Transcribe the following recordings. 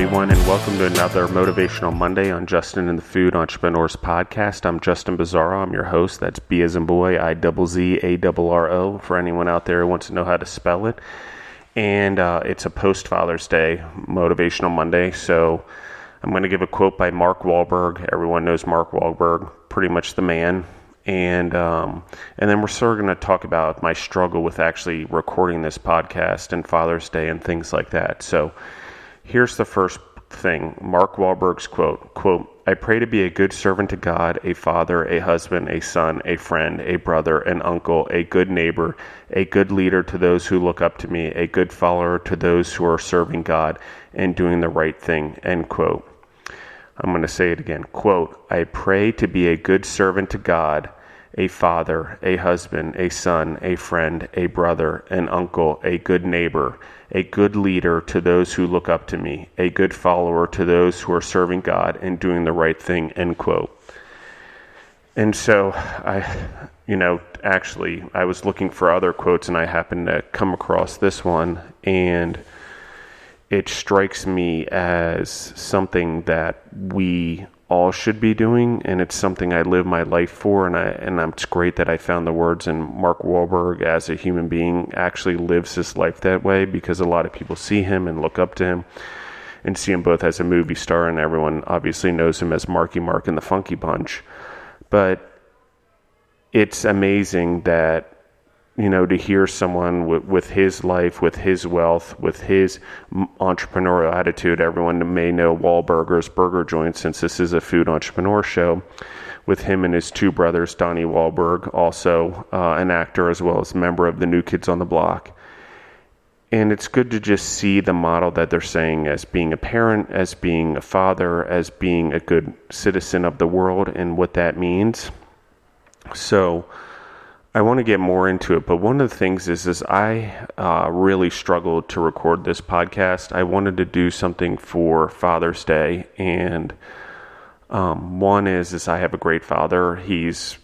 everyone, and welcome to another Motivational Monday on Justin and the Food Entrepreneurs podcast. I'm Justin Bizzarro. I'm your host. That's B as in boy, I-Z-Z-A-R-R-O, for anyone out there who wants to know how to spell it. And it's a post-Father's Day Motivational Monday, so I'm going to give a quote by Mark Wahlberg. Everyone knows Mark Wahlberg, pretty much the man. And then we're sort of going to talk about my struggle with actually recording this podcast and Father's Day and things like that. So here's the first thing. Mark Wahlberg's quote, I pray to be a good servant to God, a father, a husband, a son, a friend, a brother, an uncle, a good neighbor, a good leader to those who look up to me, a good follower to those who are serving God and doing the right thing, end quote. I'm going to say it again. Quote, I pray to be a good servant to God, a father, a husband, a son, a friend, a brother, an uncle, a good neighbor, a good leader to those who look up to me, a good follower to those who are serving God and doing the right thing, end quote. And so I was looking for other quotes and I happened to come across this one, and it strikes me as something that we all should be doing, and it's something I live my life for, and it's great that I found the words, and Mark Wahlberg as a human being actually lives his life that way, because a lot of people see him and look up to him and see him both as a movie star, and everyone obviously knows him as Marky Mark in the Funky Bunch. But it's amazing that, to hear someone with his life, with his wealth, with his entrepreneurial attitude. Everyone may know Wahlburgers burger joint, since this is a food entrepreneur show, with him and his two brothers, Donnie Wahlberg, also an actor as well as a member of the New Kids on the Block. And it's good to just see the model that they're saying as being a parent, as being a father, as being a good citizen of the world, and what that means. So I want to get more into it, but one of the things is I really struggled to record this podcast. I wanted to do something for Father's Day, and one is I have a great father. He's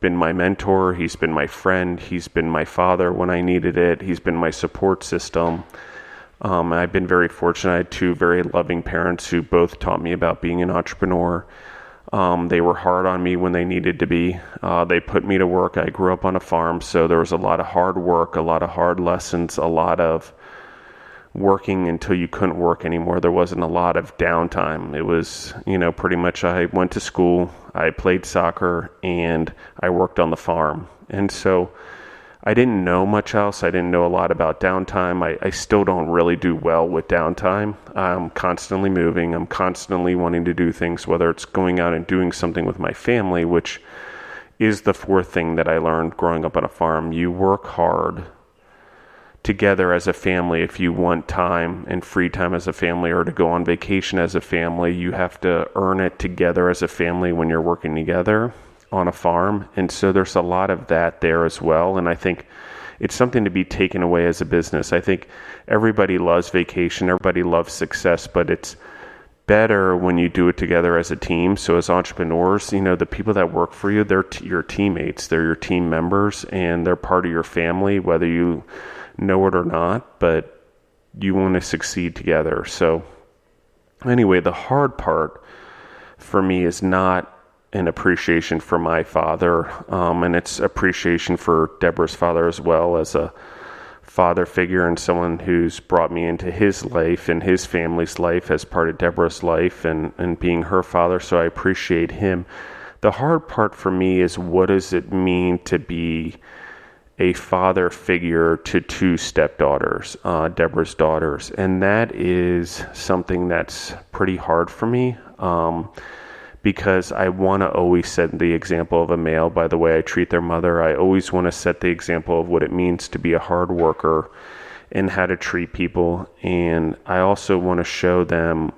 been my mentor. He's been my friend. He's been my father when I needed it. He's been my support system. I've been very fortunate. I had two very loving parents who both taught me about being an entrepreneur. They were hard on me when they needed to be. They put me to work. I grew up on a farm, so there was a lot of hard work, a lot of hard lessons, a lot of working until you couldn't work anymore. There wasn't a lot of downtime. It was, pretty much I went to school, I played soccer, and I worked on the farm. And so I didn't know much else. I didn't know a lot about downtime. I still don't really do well with downtime. I'm constantly moving. I'm constantly wanting to do things, whether it's going out and doing something with my family, which is the fourth thing that I learned growing up on a farm. You work hard together as a family. If you want time and free time as a family, or to go on vacation as a family, you have to earn it together as a family when you're working together on a farm. And so there's a lot of that there as well. And I think it's something to be taken away as a business. I think everybody loves vacation, everybody loves success, but it's better when you do it together as a team. So as entrepreneurs, the people that work for you, they're your teammates, they're your team members, and they're part of your family, whether you know it or not, but you want to succeed together. So anyway, the hard part for me is not an appreciation for my father, and it's appreciation for Deborah's father as well, as a father figure and someone who's brought me into his life and his family's life as part of Deborah's life, and being her father. So I appreciate him. The hard part for me is, what does it mean to be a father figure to two stepdaughters, Deborah's daughters? And that is something that's pretty hard for me. Because I want to always set the example of a male by the way I treat their mother. I always want to set the example of what it means to be a hard worker and how to treat people. And I also want to show them,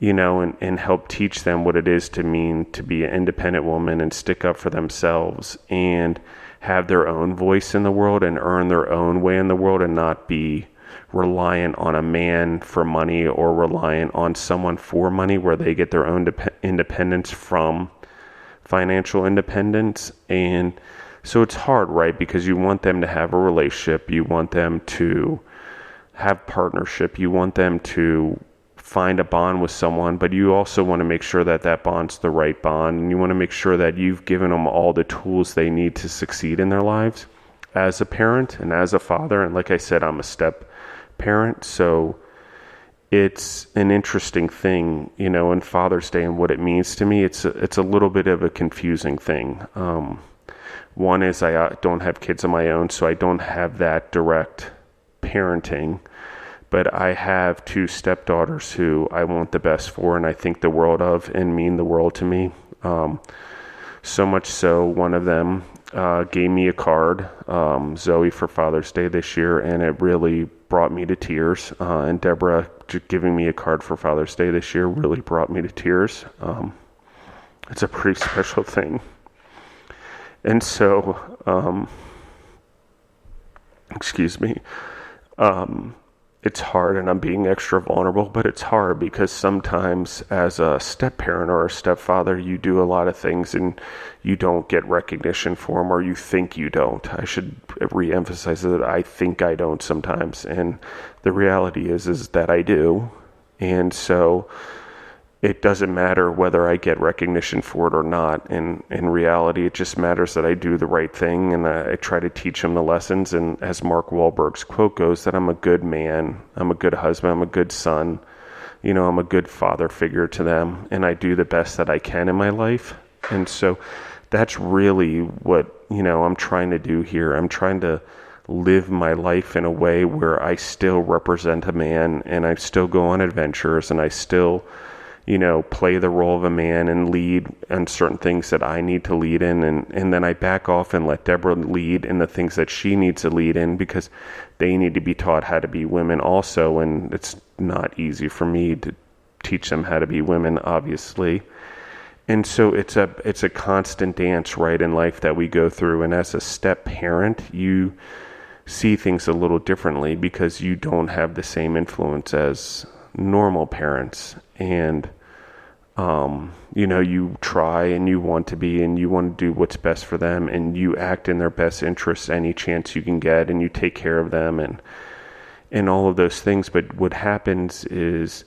and help teach them what it is to mean to be an independent woman and stick up for themselves and have their own voice in the world and earn their own way in the world, and not be reliant on a man for money or reliant on someone for money, where they get their own independence from financial independence. And so it's hard, right? Because you want them to have a relationship, you want them to have partnership, you want them to find a bond with someone, but you also want to make sure that that bond's the right bond, and you want to make sure that you've given them all the tools they need to succeed in their lives as a parent and as a father. And like I said, I'm a step parent, so it's an interesting thing, in Father's Day and what it means to me. It's a little bit of a confusing thing. One is I don't have kids of my own, so I don't have that direct parenting. But I have 2 stepdaughters who I want the best for and I think the world of and mean the world to me. So much so, one of them gave me a card, Zoe, for Father's Day this year, and it really brought me to tears. And Deborah giving me a card for Father's Day this year really brought me to tears. It's a pretty special thing. And so, excuse me, it's hard, and I'm being extra vulnerable, but it's hard because sometimes as a step parent or a stepfather, you do a lot of things and you don't get recognition for them, or you think you don't. I should re-emphasize that I think I don't sometimes, and the reality is that I do. And so it doesn't matter whether I get recognition for it or not. And in reality, it just matters that I do the right thing, and I try to teach them the lessons. And as Mark Wahlberg's quote goes, that I'm a good man, I'm a good husband, I'm a good son, I'm a good father figure to them, and I do the best that I can in my life. And so that's really what, I'm trying to do here. I'm trying to live my life in a way where I still represent a man, and I still go on adventures, and I still play the role of a man and lead on certain things that I need to lead in. And then I back off and let Deborah lead in the things that she needs to lead in, because they need to be taught how to be women also. And it's not easy for me to teach them how to be women, obviously. And so it's a constant dance, right, in life that we go through. And as a step parent, you see things a little differently because you don't have the same influence as normal parents. And you try and you want to be, and you want to do what's best for them, and you act in their best interests any chance you can get, and you take care of them and all of those things. But what happens is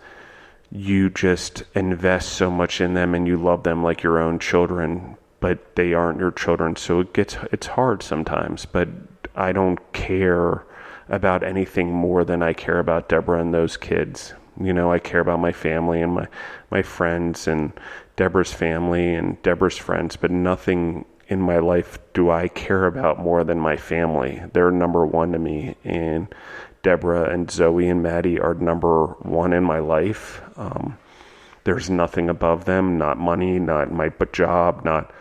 you just invest so much in them, and you love them like your own children, but they aren't your children. So it's hard sometimes, but I don't care about anything more than I care about Deborah and those kids. I care about my family and my friends and Deborah's family and Deborah's friends, but nothing in my life do I care about more than my family. They're number one to me, and Deborah and Zoe and Maddie are number one in my life. There's nothing above them, not money, not my job, not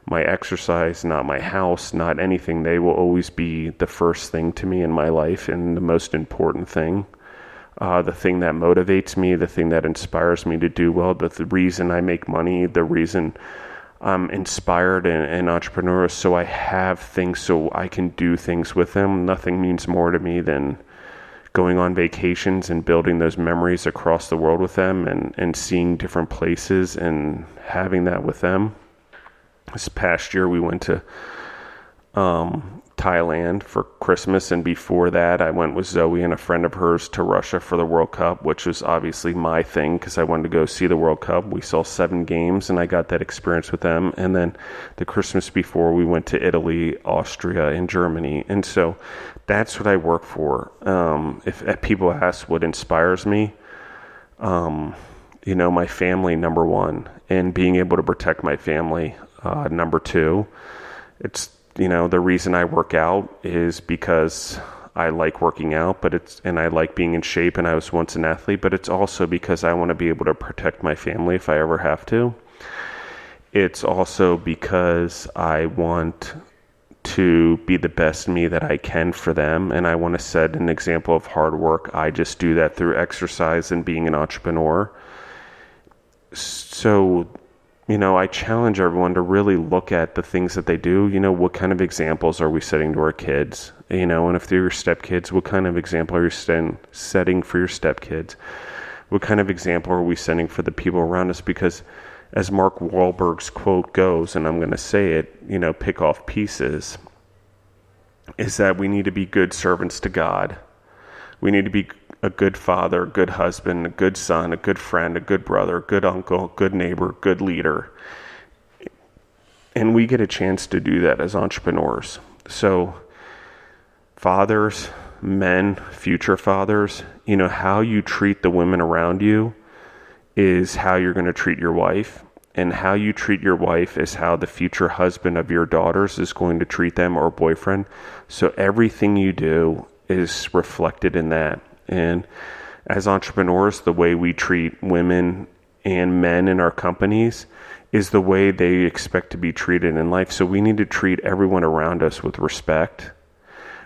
my exercise, not my house, not anything. They will always be the first thing to me in my life and the most important thing. The thing that motivates me, the thing that inspires me to do well, the reason I make money, the reason I'm inspired and entrepreneurial, so I have things so I can do things with them. Nothing means more to me than going on vacations and building those memories across the world with them, and seeing different places and having that with them. This past year we went to Thailand for Christmas, and before that I went with Zoe and a friend of hers to Russia for the World Cup, which was obviously my thing because I wanted to go see the World Cup. We saw 7 games and I got that experience with them. And then the Christmas before, we went to Italy, Austria, and Germany. And so that's what I work for. If people ask what inspires me, my family, number one, and being able to protect my family, number two. It's the reason I work out is because I like working out, and I like being in shape, and I was once an athlete, but it's also because I want to be able to protect my family if I ever have to. It's also because I want to be the best me that I can for them, and I want to set an example of hard work. I just do that through exercise and being an entrepreneur. So I challenge everyone to really look at the things that they do. What kind of examples are we setting to our kids? And if they're your stepkids, what kind of example are you setting for your stepkids? What kind of example are we setting for the people around us? Because as Mark Wahlberg's quote goes, and I'm going to say it, pick off pieces, is that we need to be good servants to God. We need to be a good father, a good husband, a good son, a good friend, a good brother, a good uncle, a good neighbor, good leader. And we get a chance to do that as entrepreneurs. So fathers, men, future fathers, how you treat the women around you is how you're going to treat your wife. And how you treat your wife is how the future husband of your daughters is going to treat them, or boyfriend. So everything you do is reflected in that. And as entrepreneurs, the way we treat women and men in our companies is the way they expect to be treated in life. So we need to treat everyone around us with respect.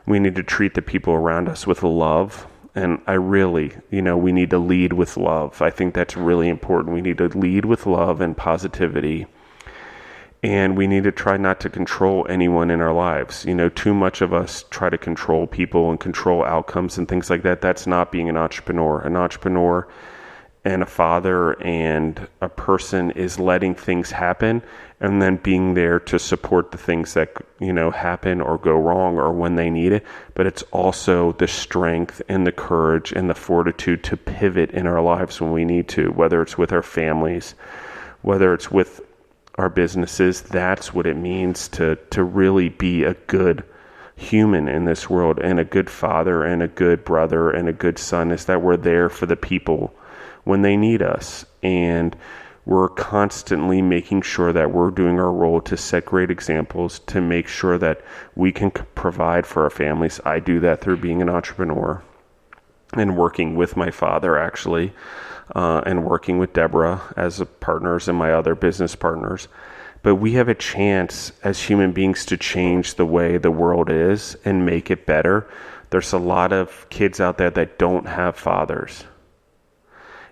We need to treat the people around us with love. And we need to lead with love. I think that's really important. We need to lead with love and positivity. And we need to try not to control anyone in our lives. Too much of us try to control people and control outcomes and things like that. That's not being an entrepreneur. An entrepreneur and a father and a person is letting things happen and then being there to support the things that, happen or go wrong or when they need it. But it's also the strength and the courage and the fortitude to pivot in our lives when we need to, whether it's with our families, whether it's with our businesses. That's what it means to really be a good human in this world, and a good father and a good brother and a good son, is that we're there for the people when they need us. And we're constantly making sure that we're doing our role to set great examples, to make sure that we can provide for our families. I do that through being an entrepreneur and working with my father, actually, and working with Deborah as partners and my other business partners. But we have a chance as human beings to change the way the world is and make it better. There's a lot of kids out there that don't have fathers.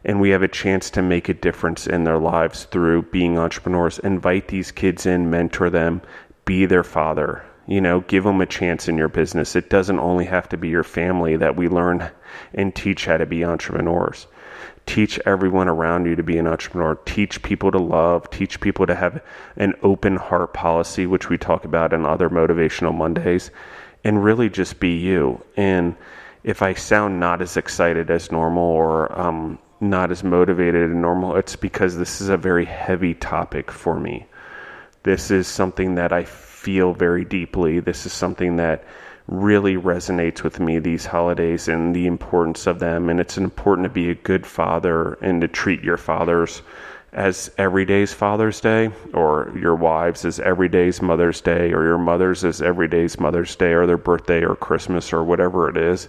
And we have a chance to make a difference in their lives through being entrepreneurs. Invite these kids in, mentor them, be their father. Give them a chance in your business. It doesn't only have to be your family that we learn and teach how to be entrepreneurs. Teach everyone around you to be an entrepreneur. Teach people to love. Teach people to have an open heart policy, which we talk about in other Motivational Mondays. And really just be you. And if I sound not as excited as normal or not as motivated as normal, it's because this is a very heavy topic for me. This is something that I feel very deeply. This is something that really resonates with me these holidays and the importance of them. And it's important to be a good father and to treat your fathers as every day's Father's Day, or your wives as every day's Mother's Day, or your mothers as every day's Mother's Day, or their birthday or Christmas or whatever it is.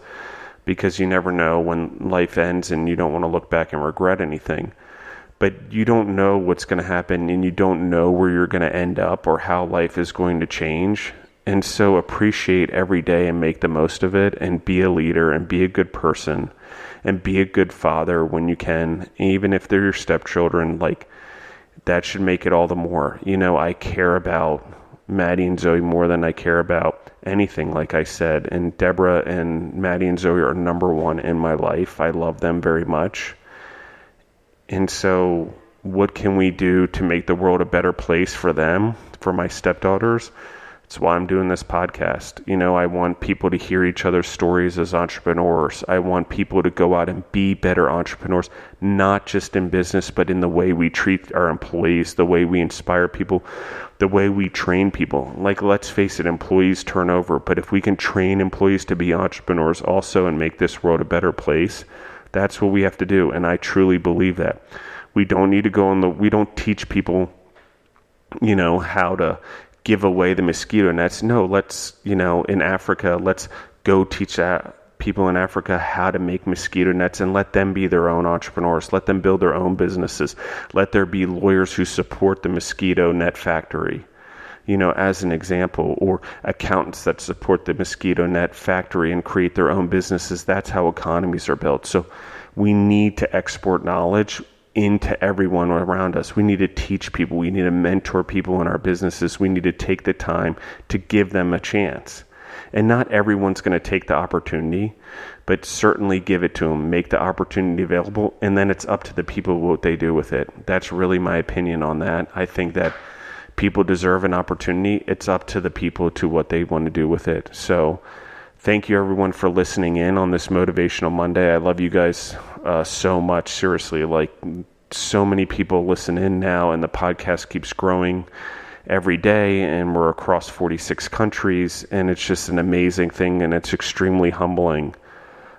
Because you never know when life ends and you don't want to look back and regret anything. But you don't know what's going to happen, and you don't know where you're going to end up or how life is going to change. And so appreciate every day and make the most of it, and be a leader and be a good person and be a good father when you can. Even if they're your stepchildren, that should make it all the more. I care about Maddie and Zoe more than I care about anything, like I said. And Deborah and Maddie and Zoe are number one in my life. I love them very much. And so what can we do to make the world a better place for them, for my stepdaughters? That's why I'm doing this podcast. I want people to hear each other's stories as entrepreneurs. I want people to go out and be better entrepreneurs, not just in business, but in the way we treat our employees, the way we inspire people, the way we train people. Let's face it, employees turn over, but if we can train employees to be entrepreneurs also and make this world a better place, that's what we have to do. And I truly believe that. We don't need to we don't teach people, how to give away the mosquito nets. No, in Africa, let's go teach people in Africa how to make mosquito nets and let them be their own entrepreneurs. Let them build their own businesses. Let there be lawyers who support the mosquito net factory, as an example, or accountants that support the mosquito net factory and create their own businesses. That's how economies are built. So we need to export knowledge into everyone around us. We need to teach people. We need to mentor people in our businesses. We need to take the time to give them a chance. And not everyone's going to take the opportunity, but certainly give it to them. Make the opportunity available, and then it's up to the people what they do with it. That's really my opinion on that. I think that people deserve an opportunity. It's up to the people to what they want to do with it. So thank you everyone for listening in on this Motivational Monday. I love you guys so much. Seriously, like so many people listen in now, and the podcast keeps growing every day, and we're across 46 countries, and it's just an amazing thing, and it's extremely humbling.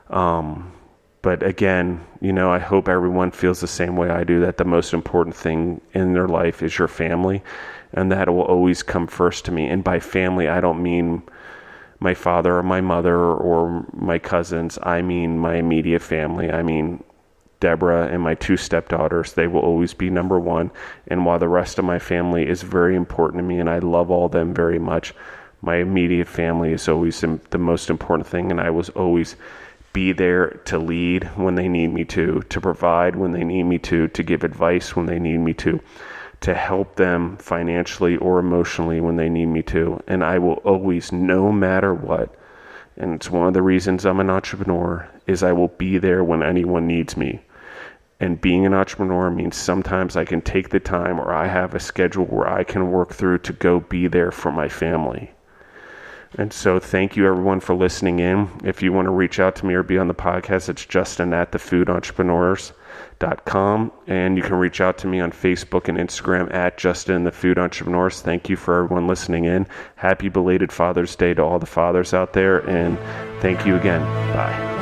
But again, I hope everyone feels the same way I do, that the most important thing in their life is your family, and that will always come first to me. And by family, I don't mean my father or my mother or my cousins. I mean my immediate family. I mean Deborah and my 2 stepdaughters. They will always be number one. And while the rest of my family is very important to me, and I love all them very much, my immediate family is always the most important thing, and I will always be there to lead when they need me to provide when they need me to give advice when they need me to help them financially or emotionally when they need me to. And I will always, no matter what, and it's one of the reasons I'm an entrepreneur, is I will be there when anyone needs me. And being an entrepreneur means sometimes I can take the time, or I have a schedule where I can work through to go be there for my family. And so thank you everyone for listening in. If you want to reach out to me or be on the podcast, it's justin@thefoodentrepreneurs.com. And you can reach out to me on Facebook and Instagram @JustinTheFoodEntrepreneurs. Thank you for everyone listening in. Happy belated Father's Day to all the fathers out there. And thank you again. Bye.